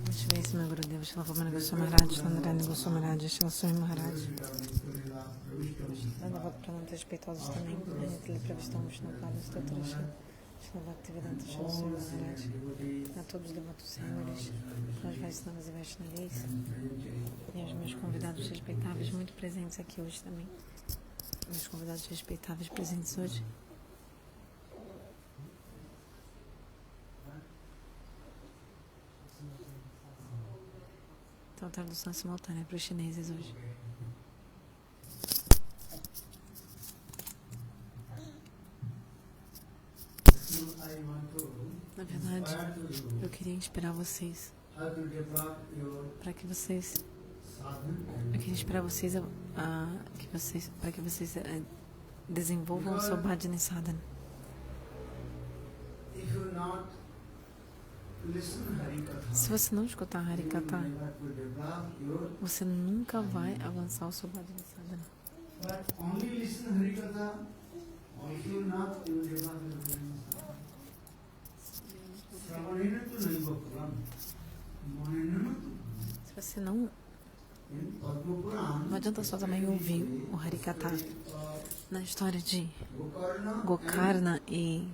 Vishvesma Gurudeva Shila Pamana Goswami Maharaj, Landarani Goswami Maharaj, Shila Swami Maharaj. Dandavat Pranam respeitosos também. Anitila Pravistam Vishnupala Stotra Shila Bhaktivedanta Shila Swami Maharaj. A todos os devotos senhores, aos Vaishnavas e Vaishnavis. E aos meus convidados respeitáveis, muito presentes aqui hoje também. Meus convidados respeitáveis presentes hoje. Então, tradução simultânea para os chineses hoje. Na verdade, eu queria inspirar vocês para que vocês desenvolvam o seu Bhajani Sadhana. Se você não escutar Harikatha, você nunca vai avançar o seu Bhajani Sadhana. Se você não adianta só também ouvir o Harikatha. Na história de Gokarna e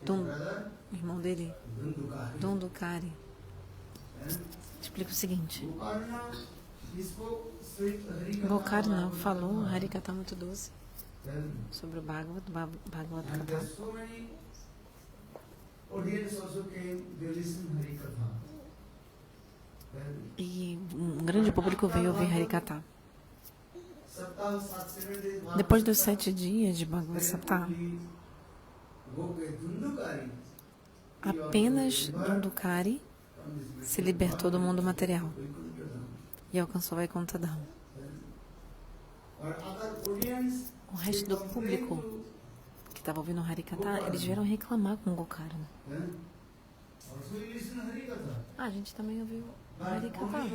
o irmão dele, Dundukari, explica o seguinte. Gokarna falou um Harikatha muito doce sobre o Bhagavad Katha. E um grande público veio ouvir Harikatha. Depois dos 7 dias de Bhagavad Gita, apenas Dundukari se libertou do mundo material e alcançou Vaikuntha Dham. O resto do público que estava ouvindo o Harikatha, eles vieram reclamar com Gokarna. A gente também ouviu o Harikatha.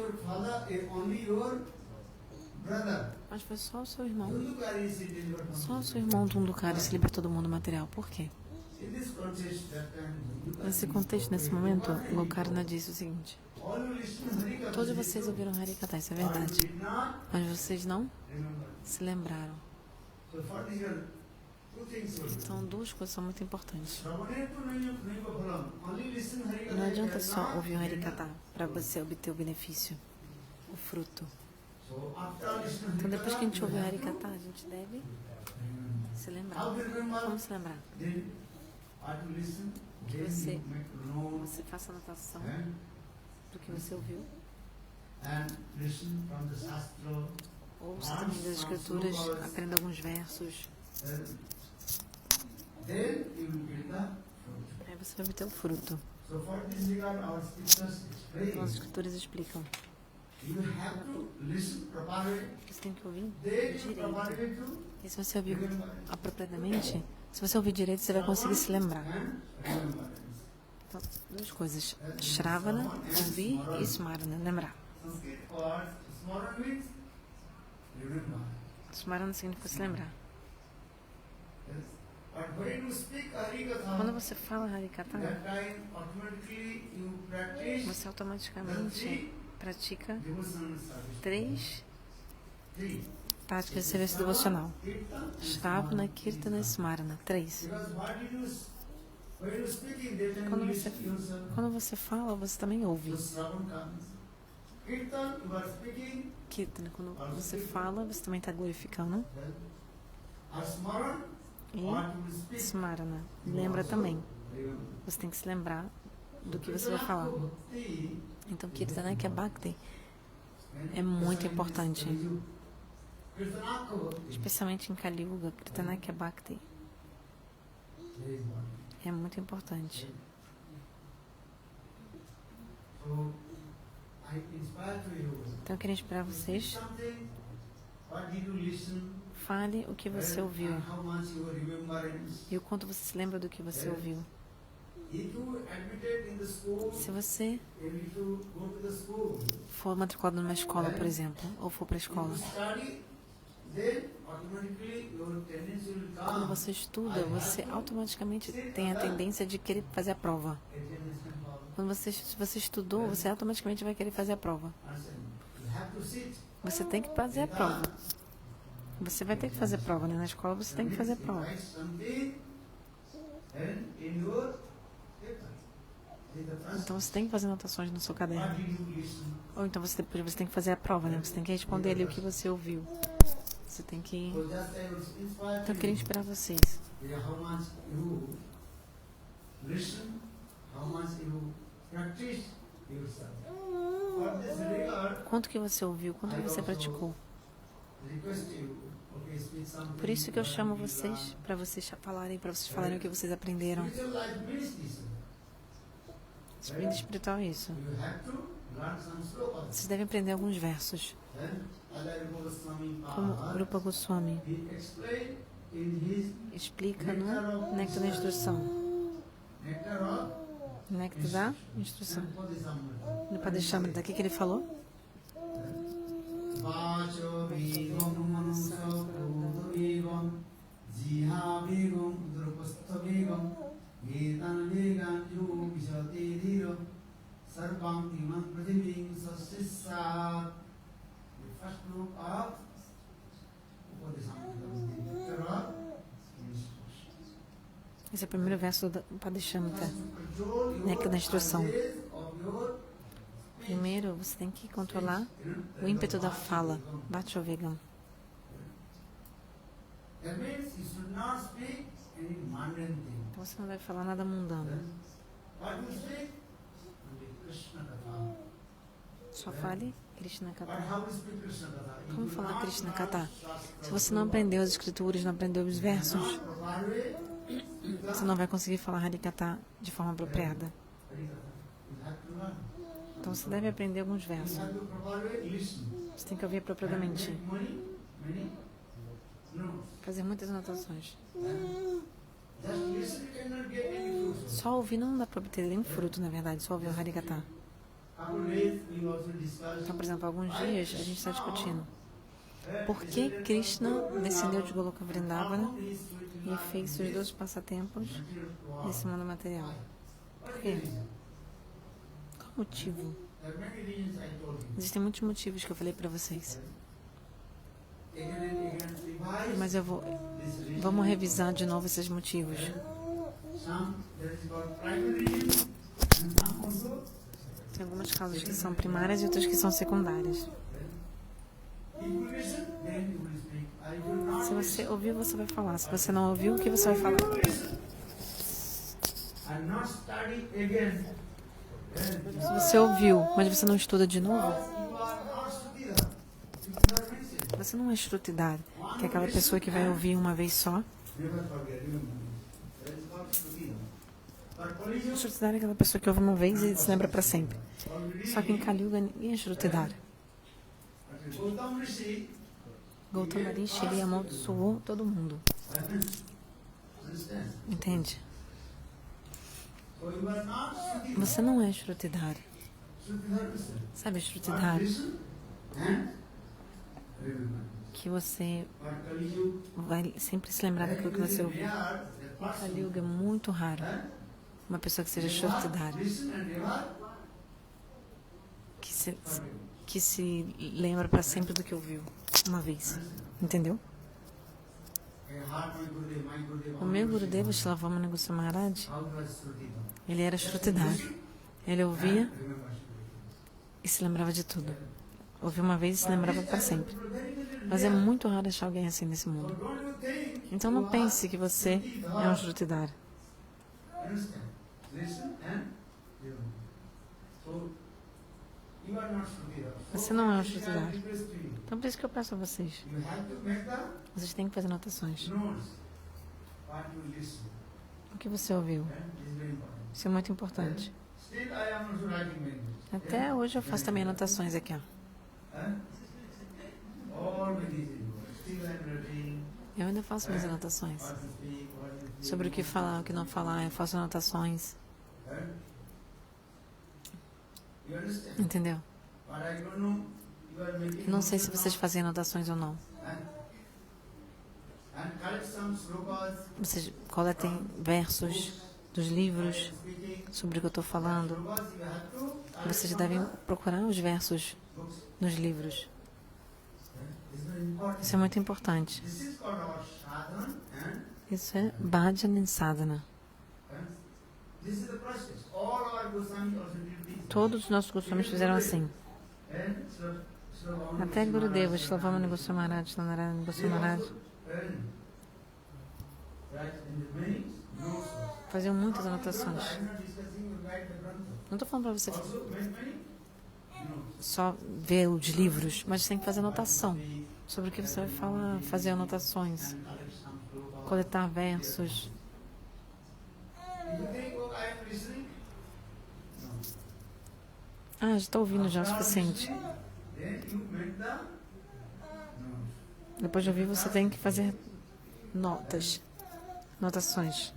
Mas foi só o seu irmão. Só o seu irmão Dundukari se libertou do mundo material. Por quê? Nesse contexto, nesse momento, Gokarna disse o seguinte: todos vocês ouviram Harikatha, isso é verdade, mas vocês não se lembraram. Então, duas coisas são muito importantes. Não adianta só ouvir o Harikatha para você obter o benefício, o fruto. Então, depois que a gente ouve o Harikatha, a gente deve se lembrar. Como se lembrar? Que você faça anotação do que você ouviu. Ouça também das escrituras, aprenda alguns versos. Aí você vai obter o fruto. Então, as escrituras explicam. Você tem que ouvir direito. E se você ouvir apropriadamente, se você ouvir direito, você vai conseguir se lembrar. Então, duas coisas. Shravana, ouvir, e Smarana, lembrar. Smarana significa se lembrar. Quando você fala Harikatha, você automaticamente pratica 3 práticas de serviço devocional. Shravana, Kirtana e Smarana. 3. Quando você fala, você também ouve. Kirtana, quando você fala, você também está glorificando. E Smarana, lembra também. Você tem que se lembrar do que você vai falar. Então, Kirtana, que é Bhakti, é muito importante. Especialmente em Kali Yuga, Kirtana, que é Bhakti, é muito importante. Então, eu queria inspirar vocês. Fale o que você ouviu e o quanto você se lembra do que você ouviu. Se você for matriculado numa escola, por exemplo, ou for para a escola, quando você estuda, você automaticamente tem a tendência de querer fazer a prova. Se você estudou, você automaticamente vai querer fazer a prova. Você tem que fazer a prova. Você vai ter que fazer a prova, né? Na escola você tem que fazer a prova. Então você tem que fazer anotações no seu caderno. Ou então você tem que fazer a prova, né? Você tem que responder ali o que você ouviu. Você tem que... Então eu queria inspirar vocês. Quanto que você ouviu? Quanto que você praticou? Por isso que eu chamo vocês, para vocês falarem o que vocês aprenderam. Vida espiritual é isso. Vocês devem aprender alguns versos. Como Rupa Goswami explica no Néctar da Instrução. Néctar da Instrução. No Padeshamrita, o que ele falou? Esse é o primeiro verso do Padeshamrita, Néctar da Instrução. Primeiro, você tem que controlar o ímpeto da fala, Bhachovegam. Então você não deve falar nada mundano. Só fale Krishna Katha. Como falar Krishna Katha? Se você não aprendeu as escrituras, não aprendeu os versos, você não vai conseguir falar Harikatha de forma apropriada. Então você deve aprender alguns versos. Você tem que ouvir apropriadamente. Fazer muitas anotações. Só ouvir não dá para obter nenhum fruto, na verdade, só ouvir o Harikatha. Então, por exemplo, alguns dias a gente está discutindo por que Krishna descendeu de Goloka Vrindavana e fez seus 12 passatempos nesse mundo material. Por quê? Qual o motivo? Existem muitos motivos que eu falei para vocês. Mas vamos revisar de novo esses motivos. Tem algumas causas que são primárias e outras que são secundárias. Se você ouviu, você vai falar. Se você não ouviu, o que você vai falar? Se você ouviu, mas você não estuda de novo, você não é Shrutidar, que é aquela pessoa que vai ouvir uma vez só. Shrutidar é aquela pessoa que ouve uma vez e se lembra para sempre. Só que em Kali Yuga ninguém é Shrutidar. Gautama Rishi, ele amaldiçoou todo mundo. Entende? Você não é Shrutidar. Sabe Shrutidar? Que você vai sempre se lembrar daquilo que você ouviu. Em Kali Yuga é muito raro uma pessoa que seja Shrutidar, que se lembra para sempre do que ouviu uma vez. Entendeu? O meu Gurudeva, Srila Vamana Goswami Maharaj, ele era Shrutidar. Ele ouvia e se lembrava de tudo. Ouvia uma vez e se lembrava para sempre. Mas é muito raro achar alguém assim nesse mundo. Então não pense que você é um Shrutidar. Você não é um Shrutidar. Então por isso que eu peço a vocês. Vocês têm que fazer anotações. O que você ouviu? Isso é muito importante. Até hoje eu faço também anotações aqui, ó. Eu ainda faço minhas anotações. Sobre o que falar, o que não falar, eu faço anotações. Entendeu? Não sei se vocês fazem anotações ou não. Vocês coletem versos dos livros sobre o que eu estou falando. Vocês devem procurar os versos nos livros. Isso é muito importante. Isso é bhajana e sadhana. Todos os nossos Goswamis fizeram assim. Até Gurudeva, Shlavamani Goswami Maharaj, Shlanarayana Goswami Maharaj, faziam muitas anotações. Não estou falando para você só ver os livros, mas tem que fazer anotação sobre o que você vai falar, fazer anotações, coletar versos. Já está ouvindo já o suficiente. Depois de ouvir, você tem que fazer notas, anotações.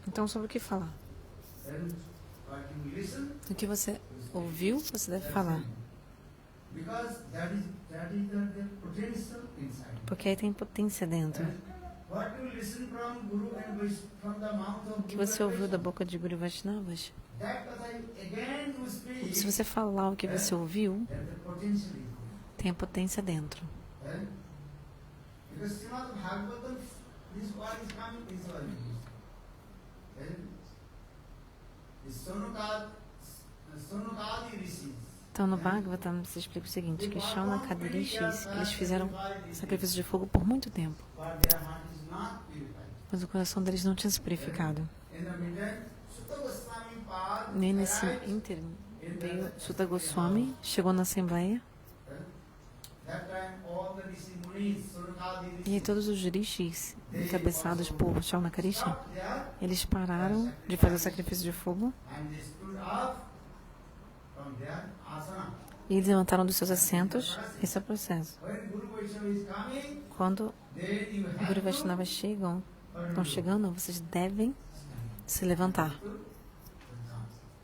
Então, sobre o que falar? O que você ouviu, você deve falar. Porque aí tem potência dentro. O que você ouviu da boca de Guru e Vaishnavas, se você falar o que você ouviu, tem a potência dentro. Então, no Bhagavatam se explica o seguinte, que Shaunaka Rishis, eles fizeram sacrifício de fogo por muito tempo, mas o coração deles não tinha se purificado. Nem nesse ínterim veio Sutta Goswami, chegou na Assembleia, e aí todos os rishis, encabeçados por Shaunaka Rishi, eles pararam de fazer o sacrifício de fogo e eles levantaram dos seus assentos. Esse é o processo. Quando Guru e Vaishnava estão chegando, vocês devem se levantar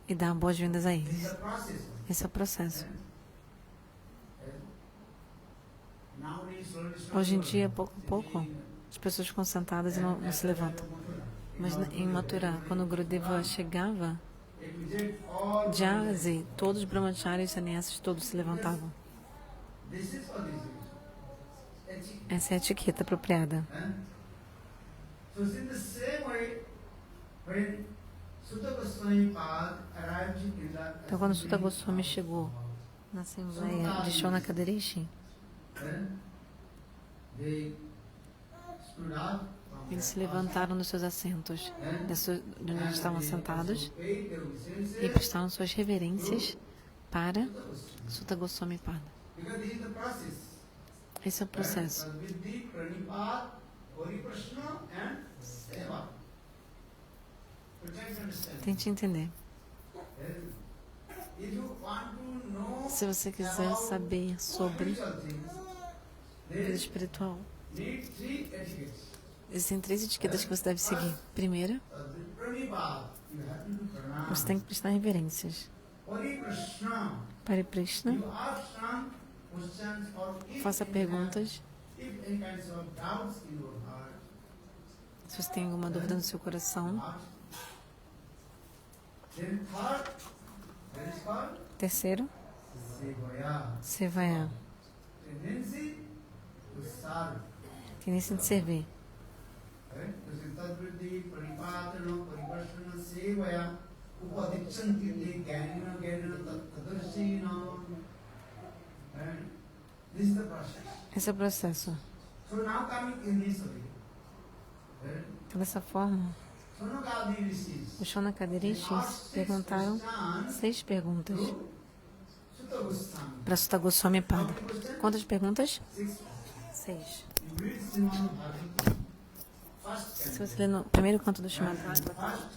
e dar boas-vindas a eles. Esse é o processo. Hoje em dia, pouco a pouco, as pessoas ficam sentadas e não se levantam. Mas em Mathura, quando o Gurudeva chegava, Jazi, todos os brahmacharis e sannyasis, todos se levantavam. Essa é a etiqueta apropriada. Então, quando Sutta Goswami chegou na Assembleia de Shaunaka Rishi, eles se levantaram dos seus assentos, de onde estavam sentados, e prestaram suas reverências para Sutta Goswami Pada. Esse é o processo. Tente entender. Se você quiser saber sobre vida espiritual, existem 3 etiquetas que você deve seguir. Primeira, você tem que prestar reverências. Pariprishna, faça perguntas. Se você tem alguma dúvida no seu coração. Terceiro, Sevaya, tendência de servir. Esse é o processo. Dessa forma, os Shaunaka Rishis perguntaram 6 perguntas para Sutta Goswami Pada. Quantas perguntas? 6. Se você ler no primeiro canto do Srimad Bhagavatam,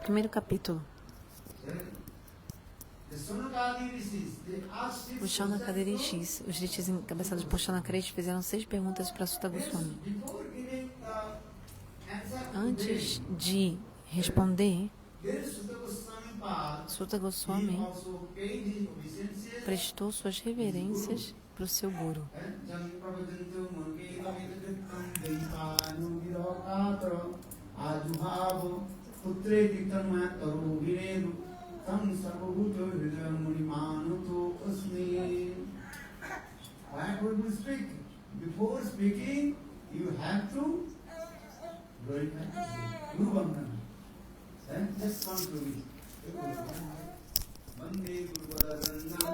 primeiro capítulo, Os Shaunaka Rishis, os rishis encabeçados por Shaunaka Rishi, fizeram 6 perguntas para Sutta Goswami. Antes de responder, Sutta Goswami prestou suas reverências para o seu Guru. Before speaking, you have to glorify Guru Vandana. Just come to me.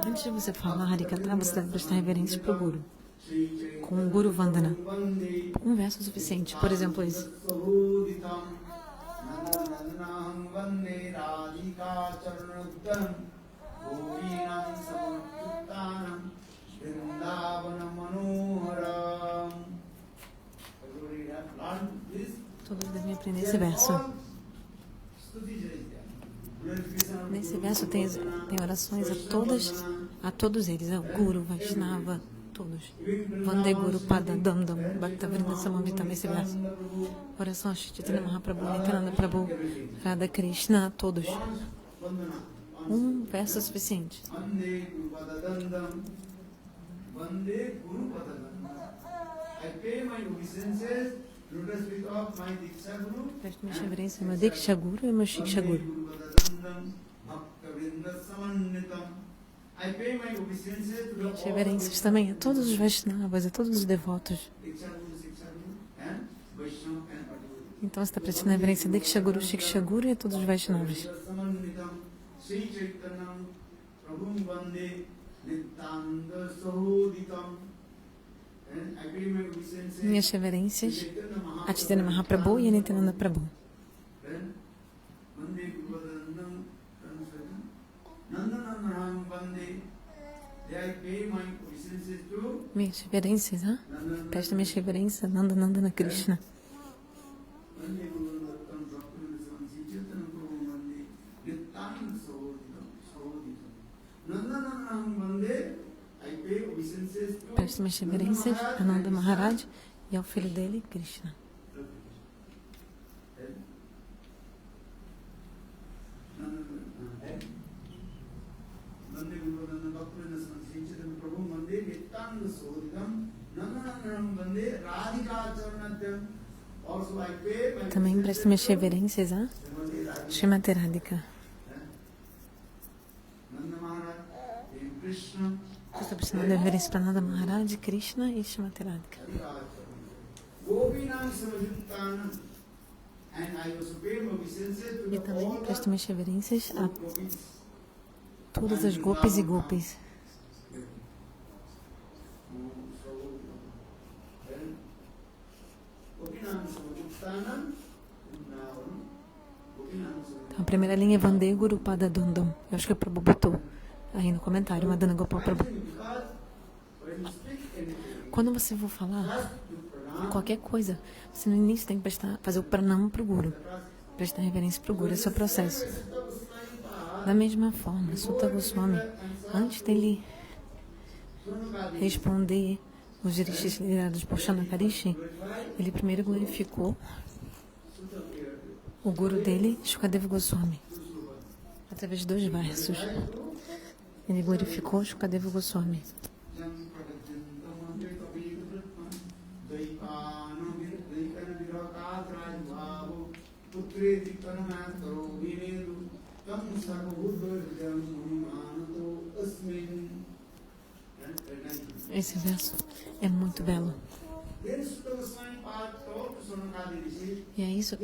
Antes de você falar Harikatha, você deve prestar reverências para o Guru, com o Guru Vandana. Um verso é suficiente. Por exemplo, esse. Todos devem aprender esse verso. Nesse verso tem orações a todos eles, o Guru, Vaishnava, todos. Vande Guru Pada Damdam, Bhakta Vrinda Samamvitam, esse verso. Oração a Chaitanya Mahaprabhu, Nityananda Prabhu, Radha Krishna, todos. Um verso é suficiente. Presto minha reverência ao meu Diksha Guru e ao meu Shiksha Guru. Minhas reverências também a todos os Vaishnavas, a todos os devotos. Então você está prestando reverência a Diksha Guru, Shiksha Guru e a todos os Vaishnavas. Minhas reverências a Chaitanya Mahaprabhu e a Nityananda Prabhu. Minhas reverências, presta minhas reverências a Nanda Nandana Krishna. Presto minhas reverências a Nanda Maharaj e ao filho dele, Krishna. Também presto minhas reverências a Srimati Radhika. Estou prestando reverência para Nanda Maharaj, Krishna e Srimati Radhika. E também presto minhas reverências a todas as gopis e gopis. Então, a primeira linha é Vande Guru Pada Dandam. Eu acho que o Prabhu botou aí no comentário, Madana Gopal Prabhu. Quando você for falar qualquer coisa, você no início tem que fazer o pranam para o Guru. Prestar reverência para o Guru, esse é o processo. Da mesma forma, Sutta Goswami, antes dele responder os rishis liderados por Shaunaka Rishi, ele primeiro glorificou o Guru dele, Shukadeva Goswami, através de 2 versos. Ele glorificou Shukadeva Goswami. Esse verso é muito belo. E é isso.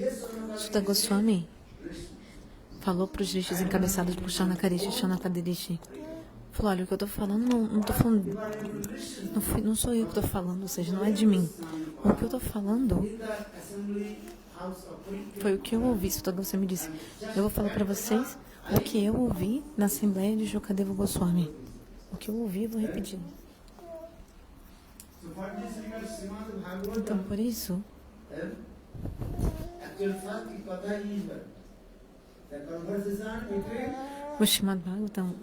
Sutta Goswami falou para os rishis encabeçados por Shaunaka Rishi. Falou, olha, o que eu estou falando, não estou falando, não sou eu que estou falando, ou seja, não é de mim. O que eu estou falando foi o que eu ouvi. Sutta Goswami disse, eu vou falar para vocês o que eu ouvi na Assembleia de Shukadeva Goswami. O que eu ouvi, eu vou repetir. Então, por isso, O Srimad Bhagavatam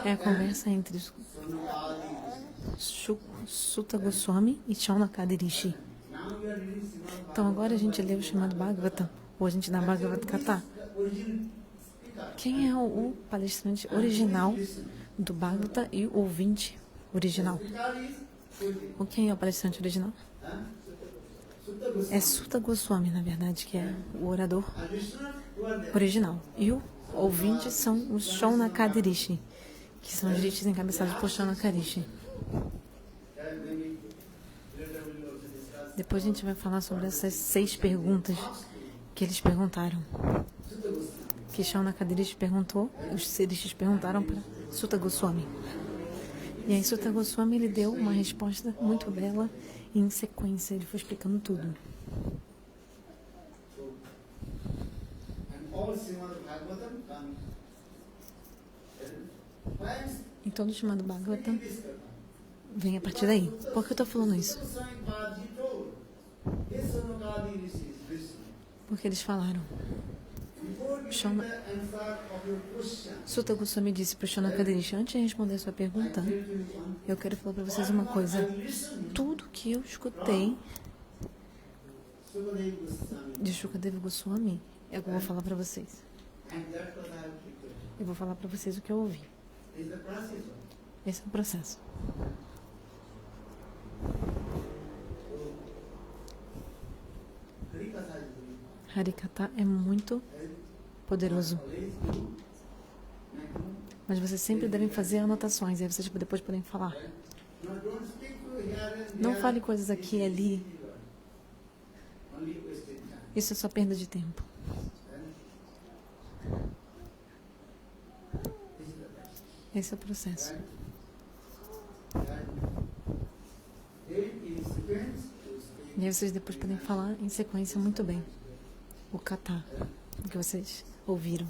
é a conversa entre Sutta Goswami e Shaunakadi Rishi. Então agora a gente lê o Srimad Bhagavatam, ou a gente dá Bhagavad Gita. Quem é o palestrante original do Bhagavata e o ouvinte original? Ou quem é o palestrante original? É Sutta Goswami, na verdade, que é o orador original. E o ouvinte são os Shaunakadi Rishi, que são os rishis encabeçados por Shaunakadi Rishi. Depois a gente vai falar sobre essas 6 perguntas que eles perguntaram. Que Shaunakadi Rishi perguntou, os rishis perguntaram para Sutta Goswami. E aí Sutta Goswami ele deu uma resposta muito bela e em sequência ele foi explicando tudo. E todo o Srimad Bhagavatam vem a partir daí. Por que eu estou falando isso? Porque eles falaram. Sutta Goswami disse para o Shaunakadi Rishi, antes de responder a sua pergunta, eu quero falar para vocês uma coisa. Tudo que eu escutei de Shukadeva Goswami é o que eu vou falar para vocês. Eu vou falar para vocês o que eu ouvi. Esse é o processo. Harikata é muito poderoso. Mas vocês sempre devem fazer anotações, aí vocês depois podem falar. Não fale coisas aqui e ali. Isso é só perda de tempo. Esse é o processo. E aí vocês depois podem falar em sequência muito bem. O kata, o que vocês ouviram.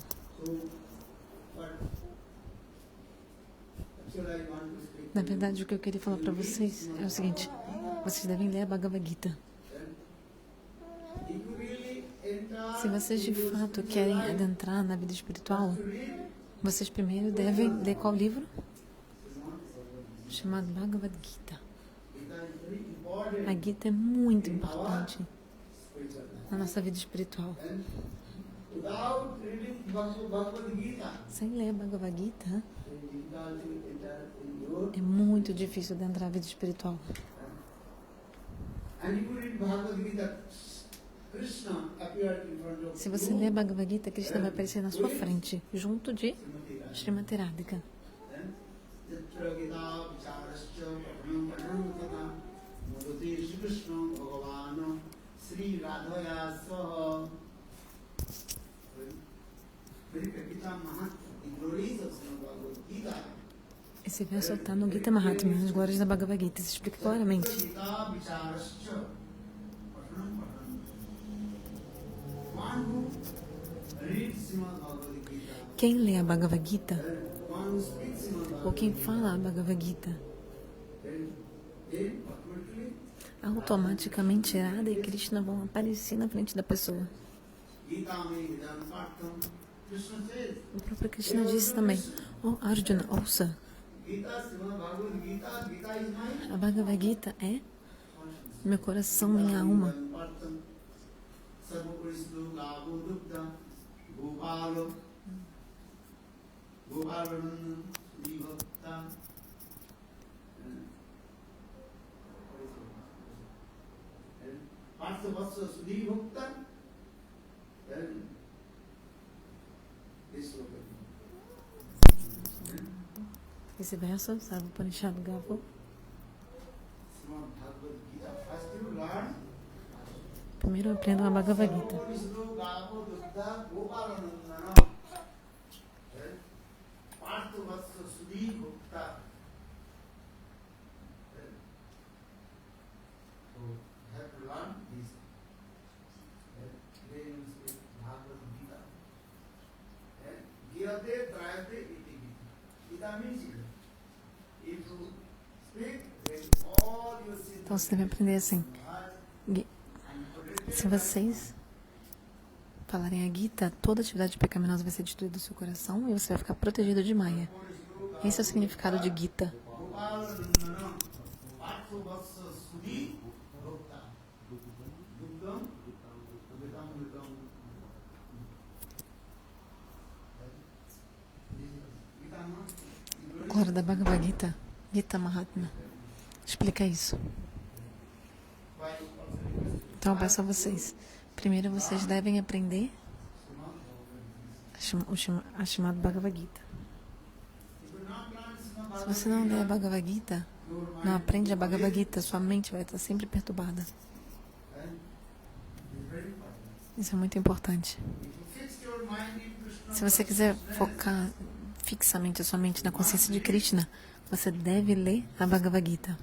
Na verdade, o que eu queria falar para vocês é o seguinte. Vocês devem ler a Bhagavad Gita. Se vocês de fato querem adentrar na vida espiritual, vocês primeiro devem ler qual livro? Chamado Bhagavad Gita. A Gita é muito importante na nossa vida espiritual. Sem ler Bhagavad Gita, é muito difícil adentrar a vida espiritual. Se você ler Bhagavad Gita, Krishna vai aparecer na sua frente, junto de Srimati Radhika. Esse verso está no Gita Mahatmya, nas glórias da Bhagavad Gita, se explica claramente. Quem lê a Bhagavad Gita, ou quem fala a Bhagavad Gita, automaticamente Radha e Krishna vão aparecer na frente da pessoa. O próprio Krishna disse também, Arjuna, ouça, a Bhagavad Gita é meu coração, minha alma. Esse verso, sabe, o Upanishad Gavo. Primeiro aprendam a Bhagavad Gita. Então você deve aprender assim. Se vocês falarem a Gita, toda atividade pecaminosa vai ser destruída do seu coração e você vai ficar protegido de Maya. Esse é o significado de Gita. Glória da Bhagavad Gita, Gita Mahatma. Explica isso. Então eu peço a vocês. Primeiro vocês devem aprender a Srimad Bhagavad Gita. Se você não lê a Bhagavad Gita, não aprende a Bhagavad Gita, sua mente vai estar sempre perturbada. Isso é muito importante. Se você quiser focar fixamente a sua mente na consciência de Krishna, você deve ler a Bhagavad Gita.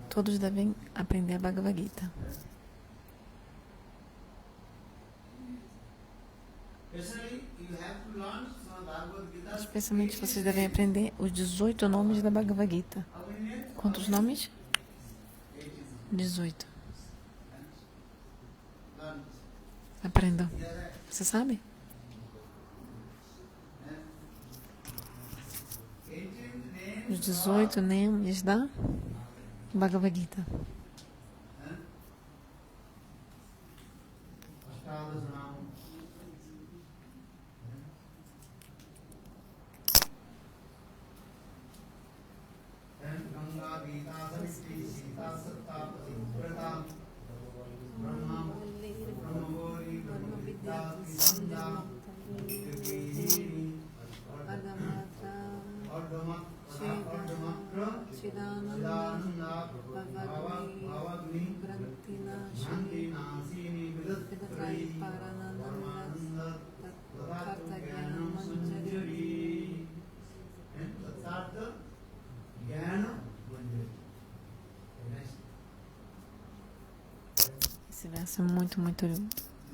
Todos devem aprender a Bhagavad Gita. Especialmente vocês devem aprender os 18 nomes da Bhagavad Gita. Quantos nomes? 18. Aprendam. Você sabe? Os 18 nomes da Bhagavad Gita. Esse verso é muito, muito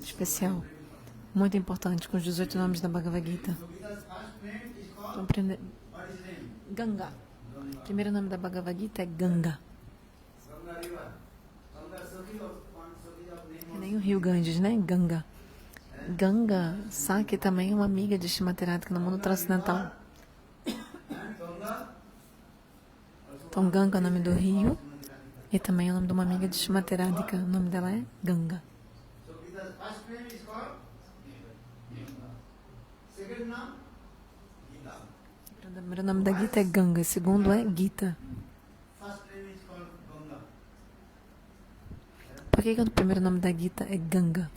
especial, muito importante, com os 18 nomes da Bhagavad Gita. Então, Ganga. O primeiro nome da Bhagavad Gita é Ganga. É nem o rio Ganges, né? Ganga. Ganga, Saki também é uma amiga de Shrimati Radhika no mundo transcendental. Então, Ganga é o nome do rio e também é o nome de uma amiga de Shrimati Radhika. O nome dela é Ganga. O primeiro nome da Gita é Ganga, o segundo é Gita. Por que o primeiro nome da Gita é Ganga?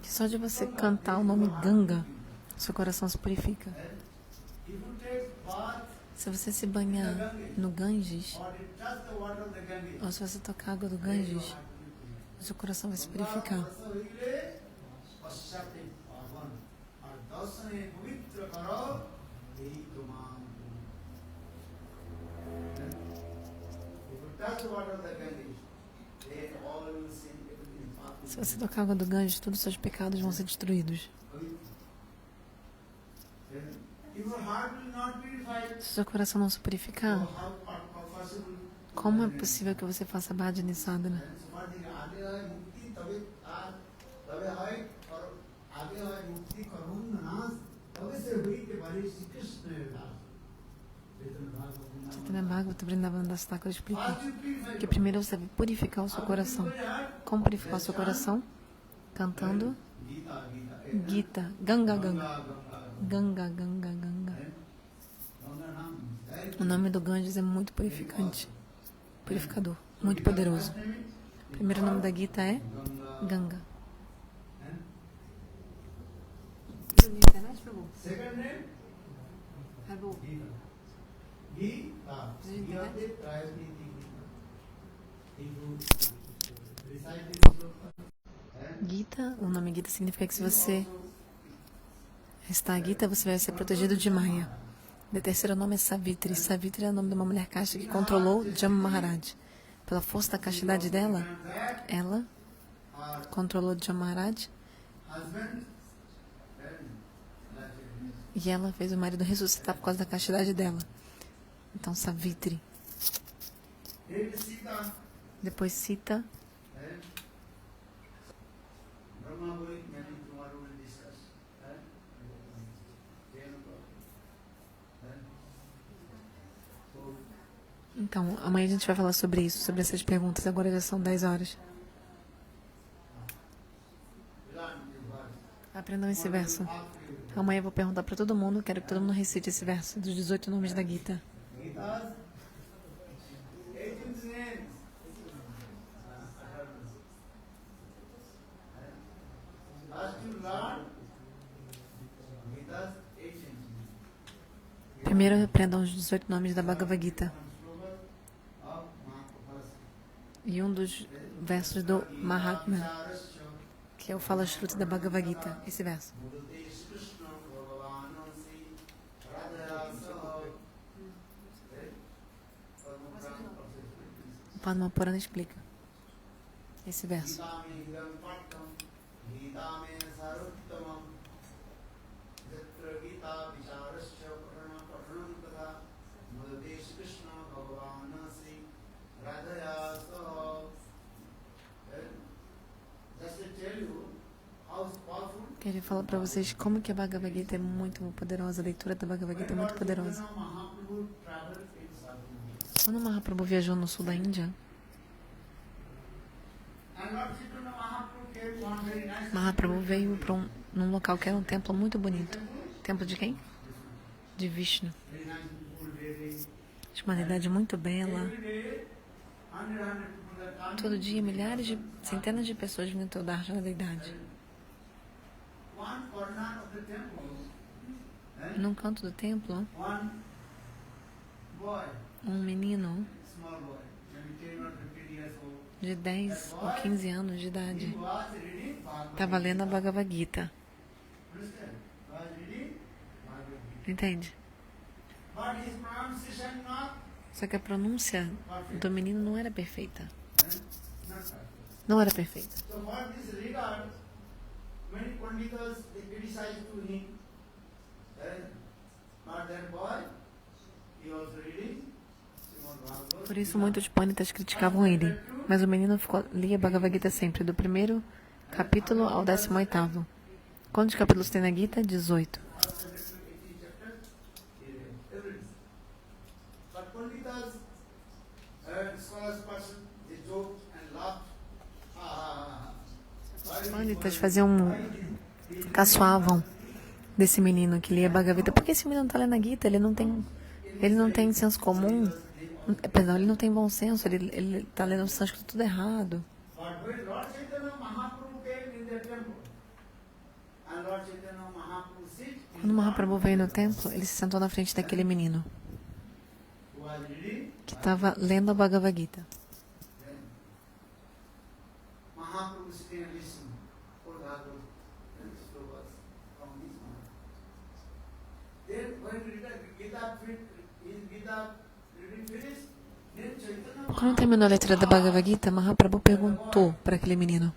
Só de você cantar o nome Ganga, seu coração se purifica. Se você se banhar no Ganges, ou se você tocar água do Ganges, seu coração vai se purificar. Se você tocar água do Ganges, todos os seus pecados vão ser destruídos. Se seu coração não se purificar, como é possível que você faça Bhajani Sadhana? Chaitanya Bhagavata Vrindavan Das Thakur explica que primeiro você deve purificar o seu coração. Como purificar o seu coração? Cantando Gita, Ganga Ganga, Ganga Ganga Ganga. O nome do Ganges é muito purificante, purificador, muito poderoso. O primeiro nome da Gita é Ganga. Gita, o nome Gita significa que se você recitar a Gita, você vai ser protegido de Maya. O terceiro nome é Savitri. Savitri é o nome de uma mulher casta que controlou Jama Maharaj. Pela força da castidade dela, ela controlou Jama Maharaj e ela fez o marido ressuscitar por causa da castidade dela. Então, Savitri. Depois Sita. Brahma Goik, maybe tomorrow we'll discuss. Eh? 10 o'clock. So, Então, amanhã a gente vai falar sobre isso, sobre essas perguntas. Agora já são 10 horas. Aprendam esse verso. Amanhã eu vou perguntar para todo mundo. Quero que todo mundo recite esse verso dos 18 nomes da Gita. Gita's 18 names. As you learn Gita's 18 names. Primeiro aprendam os 18 nomes da Bhagavad Gita. E um dos versos do Mahatma, que é o Falashruti da Bhagavad Gita, esse verso. O Padma Purana explica esse verso. Quero falar para vocês como que a Bhagavad Gita é muito poderosa, a leitura da Bhagavad Gita é muito poderosa. Quando o Mahaprabhu viajou no sul da Índia, Mahaprabhu veio para num local que era um templo muito bonito. Templo de quem? De Vishnu. De uma deidade muito bela. Todo dia, centenas de pessoas vinham ao darshan da deidade. Num canto do templo, um menino de 10 ou 15 anos de idade estava lendo a Bhagavad Gita. Entende? Só que a pronúncia do menino não era perfeita. Não era perfeita. Por isso muitos pânitas criticavam ele. Mas o menino lia Bhagavad Gita sempre, do primeiro capítulo ao 18º. Quantos capítulos tem na Gita? 18. Os pânitas caçoavam desse menino que lia Bhagavad Gita. Por que esse menino está lendo a Gita? Ele não tem senso comum. Perdão, ele não tem bom senso. Ele está lendo o sânscrito tudo errado. Quando Mahaprabhu veio no templo, ele se sentou na frente daquele menino que estava lendo a Bhagavad Gita. Quando terminou a letra da Bhagavad Gita, Mahaprabhu perguntou para aquele menino: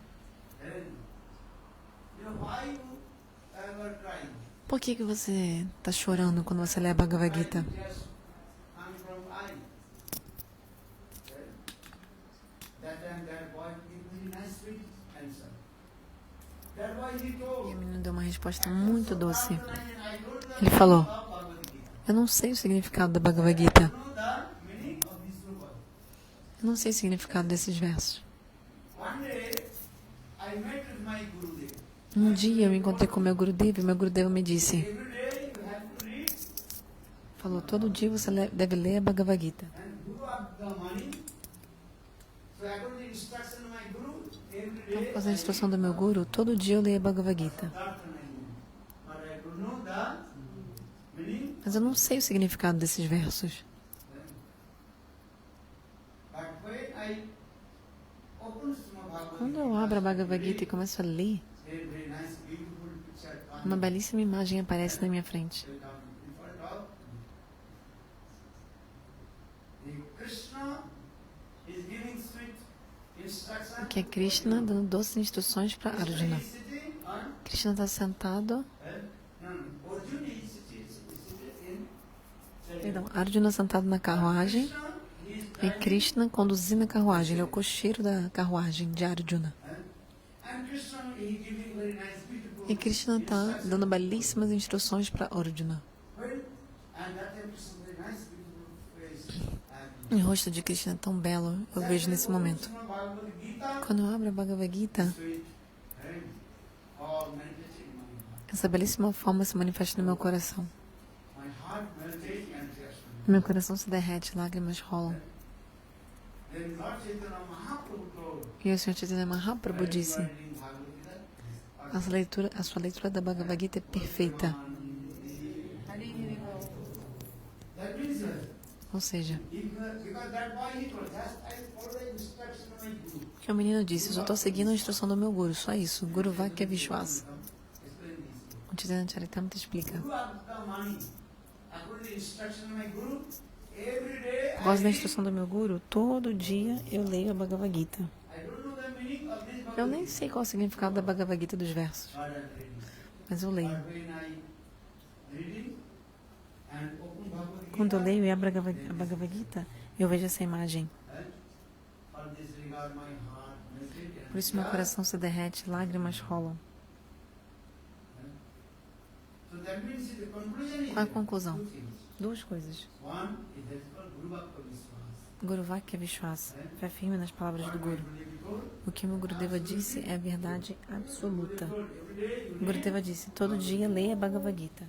por que você está chorando quando você lê a Bhagavad Gita? E o menino deu uma resposta muito doce. Ele falou: eu não sei o significado da Bhagavad Gita. Eu não sei o significado desses versos. Um dia eu me encontrei com meu Gurudeva e meu Gurudeva me disse, falou, todo dia você deve ler a Bhagavad Gita. Então, por causa da instrução do meu Guru, todo dia eu leio a Bhagavad Gita. Mas eu não sei o significado desses versos. Quando eu abro a Bhagavad Gita e começo a ler, uma belíssima imagem aparece na minha frente. Que é Krishna dando doces instruções para Arjuna. Krishna está sentado. Perdão, Arjuna sentado na carruagem e Krishna conduzindo a carruagem. Ele é o cocheiro da carruagem de Arjuna. And Krishna, he giving very nice, beautiful E Krishna está instructions. dando belíssimas instruções para Arjuna. Well, and that time Krishna very nice, beautiful face. E o rosto de Krishna é tão belo, eu vejo nesse momento. Quando eu abro a Bhagavad Gita, essa belíssima forma se manifesta no meu coração. Meu coração se derrete, lágrimas rolam. E o Senhor Chaitanya Mahaprabhu disse: a sua leitura da Bhagavad Gita é perfeita. Ou seja, que o menino disse: eu só estou seguindo a instrução do meu Guru, só isso. Guru Vakya Vishwasa. O Chaitanya Charitamrita explica: por causa da instrução do meu Guru, todo dia eu leio a Bhagavad Gita. Eu nem sei qual é o significado da Bhagavad Gita dos versos, mas eu leio. Quando eu leio e abro a Bhagavad Gita, eu vejo essa imagem. Por isso meu coração se derrete, lágrimas rolam. Qual é a conclusão? Duas coisas. Guru Vakya Vishwasa, fé firme nas palavras do Guru. O que meu Gurudeva disse é a verdade absoluta. O Gurudeva disse: todo dia leia a Bhagavad Gita.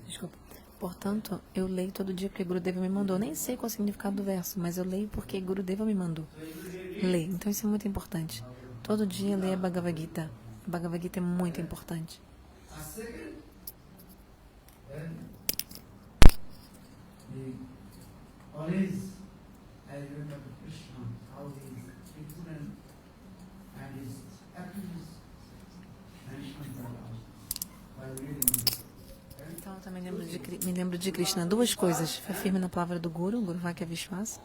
Desculpa. Portanto, eu leio todo dia porque Gurudeva me mandou. Nem sei qual é o significado do verso, mas eu leio porque Gurudeva me mandou. Leio. Então isso é muito importante. Todo dia leia a Bhagavad Gita. A Bhagavad Gita é muito importante. Então eu também me lembro de Krishna. Duas coisas. Fé firme na palavra do Guru, Guru Vakya Vishwasa.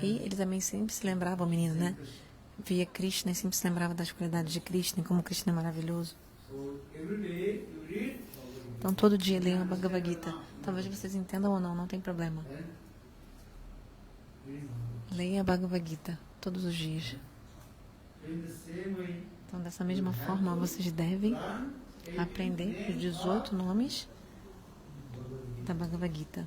E ele também sempre se lembrava, o menino, né? Via Krishna e sempre se lembrava das qualidades de Krishna, como Krishna é maravilhoso. Então todo dia leiam a Bhagavad Gita. Talvez vocês entendam ou não, não tem problema. Leia a Bhagavad Gita todos os dias. Então dessa mesma forma vocês devem aprender os 18 nomes da Bhagavad Gita.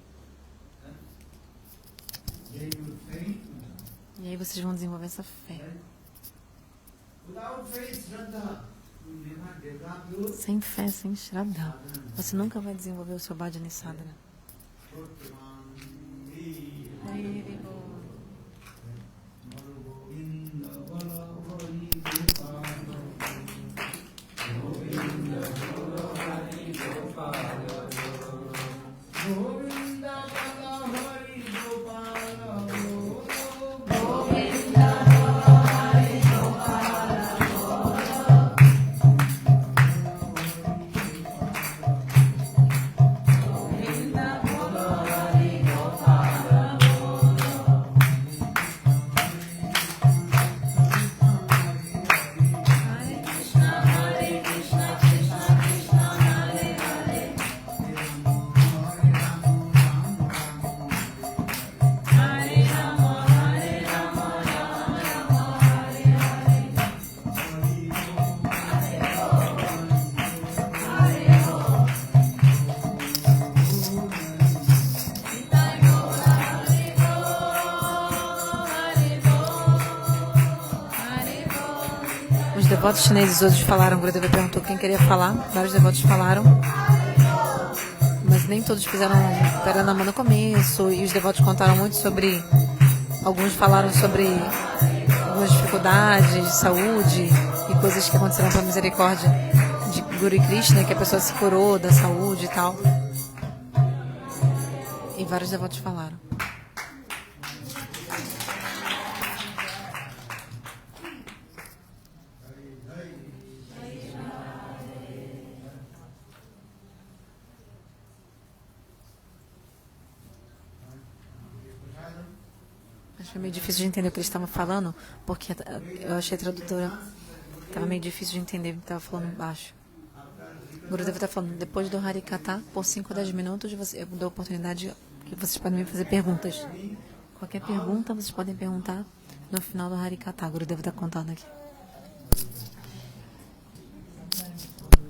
E aí vocês vão desenvolver essa fé. Sem fé, sem Shraddha, você nunca vai desenvolver o seu Bhajani Sadhana. Os devotos chineses hoje falaram, o Gurudeva perguntou quem queria falar, vários devotos falaram, mas nem todos fizeram Paranama no começo, e os devotos contaram muito sobre, alguns falaram sobre algumas dificuldades de saúde e coisas que aconteceram pela misericórdia de Guru e Krishna, que a pessoa se curou da saúde e tal. E vários devotos falaram. Foi meio difícil de entender o que eles estavam falando, porque eu achei a tradutora estava meio difícil de entender, estava falando baixo. O Gurudeva está falando, depois do Harikatha, por 5 a 10 minutos, eu dou a oportunidade que vocês podem me fazer perguntas. Qualquer pergunta, vocês podem perguntar no final do Harikatha. O Gurudeva está contando aqui.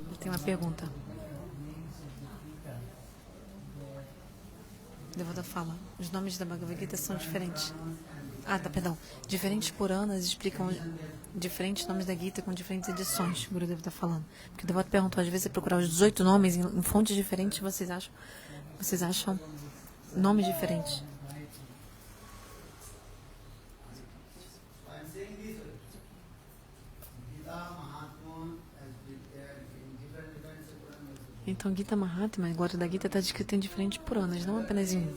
Eu tenho uma pergunta. O Devota fala, os nomes da Bhagavad Gita são diferentes. Perdão. Diferentes Puranas explicam diferentes nomes da Gita com diferentes edições. O Gurudeva está falando. Porque o Devota perguntou, às vezes, você procurar os 18 nomes em fontes diferentes, vocês acham nomes diferentes. Então, Gita Mahatma, agora da Gita está descrita em diferentes Puranas, não apenas em um.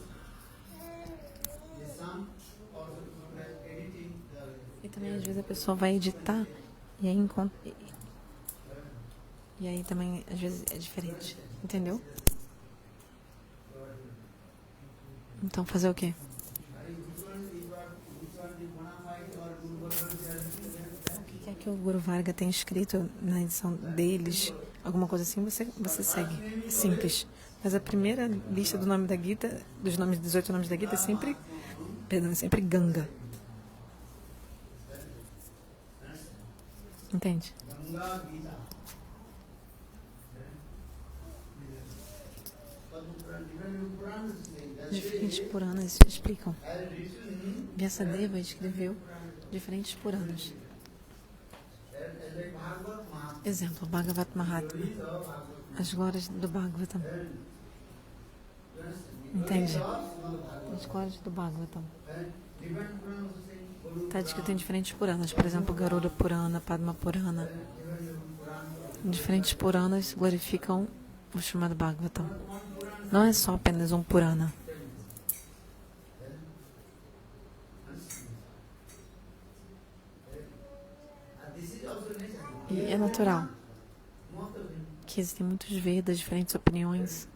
E também, às vezes, a pessoa vai editar e aí encontra... E aí também, às vezes, é diferente. Entendeu? Então, fazer o quê? O que é que o Guru Varga tem escrito na edição deles? Alguma coisa assim, você segue. É simples. Mas a primeira lista do nome da Gita, dos 18 nomes da Gita, é sempre Ganga. Entende? Diferentes Puranas explicam. Vyasadeva escreveu diferentes Puranas. Exemplo, Bhagavat Mahatma. As glórias do Bhagavatam. Entende? As glórias do Bhagavatam. Está descrito em diferentes Puranas. Por exemplo, Garuda Purana, Padma Purana. Diferentes Puranas glorificam o chamado Bhagavatam. Não é só apenas um Purana. E é natural que existem muitos Vedas, diferentes opiniões.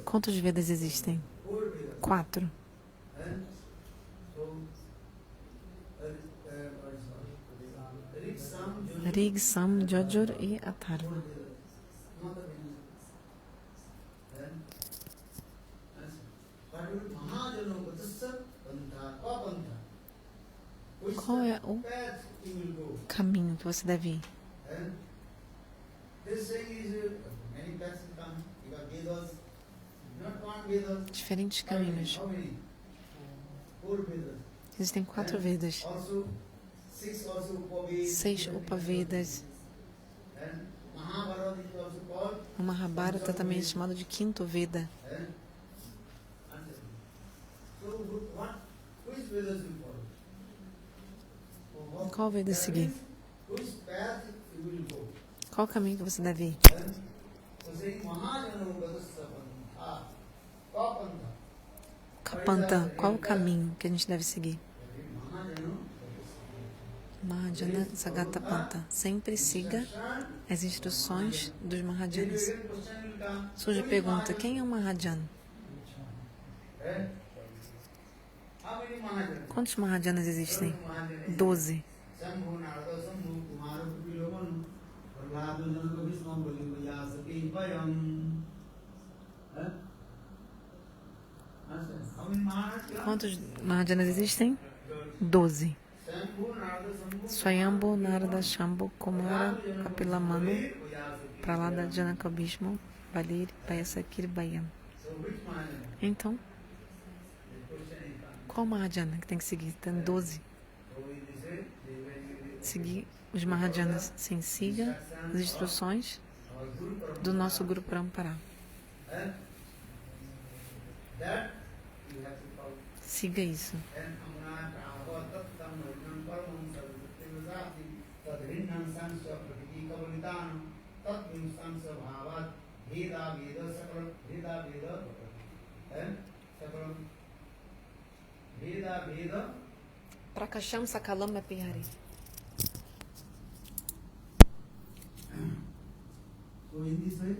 Quantos Vedas existem? 4. Rig, Sam, Jajur e Atharva. Qual é o caminho que você deve ir? Diferentes caminhos. Existem 4 Vedas. 6 Upavedas. O Mahabharata também é chamado de 5º Veda. Qual Veda seguir? Qual o caminho que você deve ir? Kapanta, qual o caminho que a gente deve seguir? Mahajana Sagatapanta. Sempre siga as instruções dos Mahajanas. Surge a pergunta, quem é um Mahajana? Quantos Mahajanas existem? 12. Quantos Mahajanas existem? 12. Swayambhu, Narada, Shambhu, Kumara, Kapila Manu, Pralada, Janaka, Bhishma, Balir, Bayasakir, Bayam. Então, qual Mahajana que tem que seguir? Tem 12. Seguir os Mahajanas. Sim, siga as instruções do nosso Guru Parampara. Siga isso. Prakasham Sakalam Pihari. So in this way,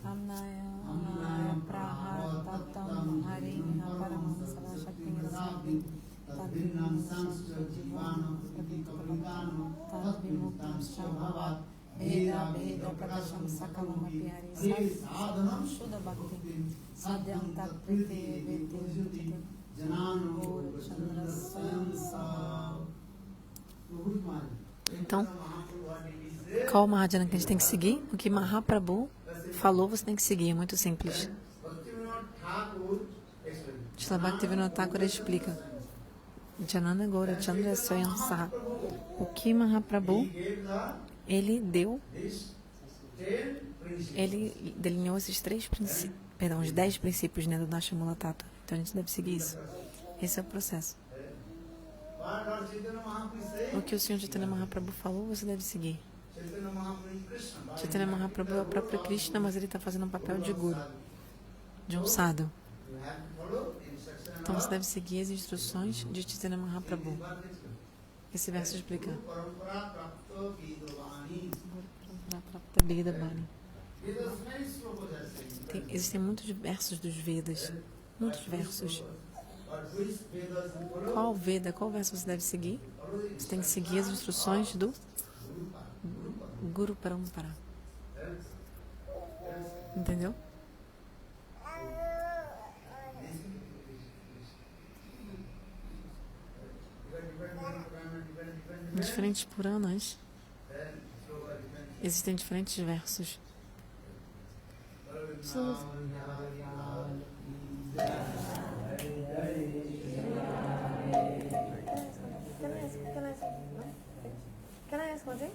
Amnaya Praha Tatam Hari Param Sarashakti Rasati Tadrinam Samsya Jivano Pradikavalitano tad vimuktam shabhavat Veda Veda Prakasham Sakalam Apyari Sadhanam Shuddha Bhakti Sadhyam Tat Priti Viti Janano Chandra Swayam Sav. Então, qual Mahajana que a gente tem que seguir? O que Mahaprabhu falou, você tem que seguir, é muito simples. Srila Bhaktivinoda Thakur explica. Janana Gaura Chandra Swayam Saha. O que Mahaprabhu, ele delineou esses 10 princípios, né, do Dashamula Tattva. Então a gente deve seguir isso. Esse é o processo. O que o Senhor Chaitanya Mahaprabhu falou, você deve seguir. Chaitanya Mahaprabhu é o próprio Krishna, mas ele está fazendo um papel de guru, de um sadhu. Então você deve seguir as instruções de Chaitanya Mahaprabhu. Esse verso explica. Existem muitos versos dos Vedas. Muitos versos. Qual Veda, qual verso você deve seguir? Você tem que seguir as instruções do Guru Parampara. Entendeu? Em diferentes Puranas existem diferentes versos. Can I ask one thing?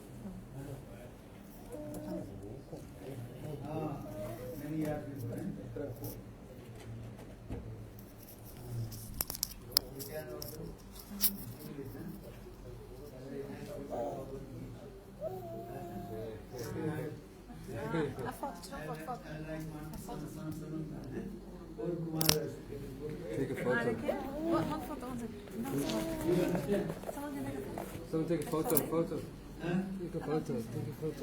A foto, tira uma foto. Take a photo. One photo, one second. Someone take a photo. Take a photo. Take a photo.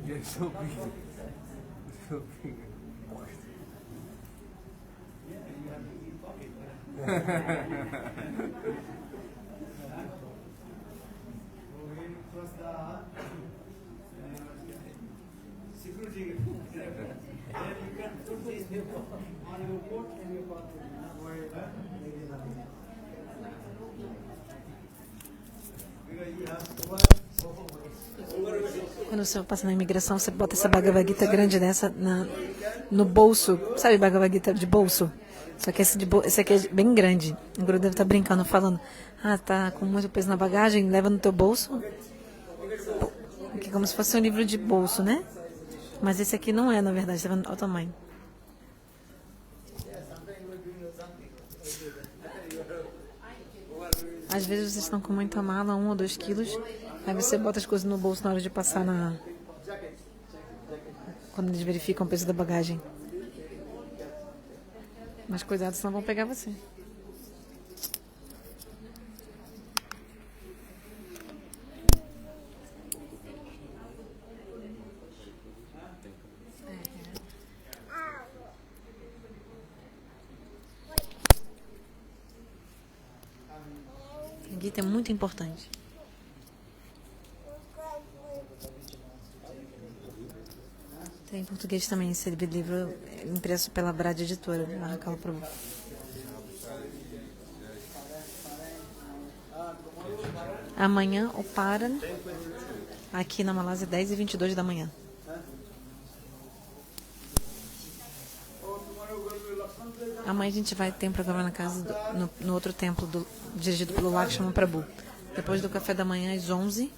You're so big. So big. Security. And you can put this on your coat and your pocket. Because you have to work. Quando você passa na imigração, você bota essa Bhagavad Gita grande dessa no bolso. Sabe Bhagavad Gita de bolso? Só que esse aqui é bem grande. O Guru deve estar brincando, falando: ah, tá com muito peso na bagagem, leva no teu bolso. Aqui é como se fosse um livro de bolso, né? Mas esse aqui não é, na verdade, tá vendo? Olha o tamanho. Às vezes vocês estão com muita mala, 1 ou 2 quilos. Aí você bota as coisas no bolso na hora de passar quando eles verificam o peso da bagagem. Mas cuidado, senão vão pegar você. A Gita é muito importante. Tem em português também esse livro impresso pela Brad Editora, Mahakala Prabhu. Amanhã o Paran, aqui na Malásia, 10h22 da manhã. Amanhã a gente vai ter um programa na casa, no outro templo, dirigido pelo Lakshmana Prabhu. Depois do café da manhã, às 11h.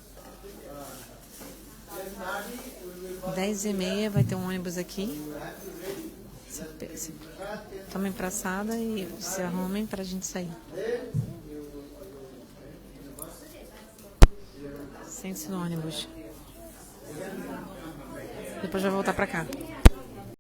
10h30 vai ter um ônibus aqui. Tomem praçada e se arrumem pra gente sair. Sente-se no ônibus. Depois vai voltar pra cá.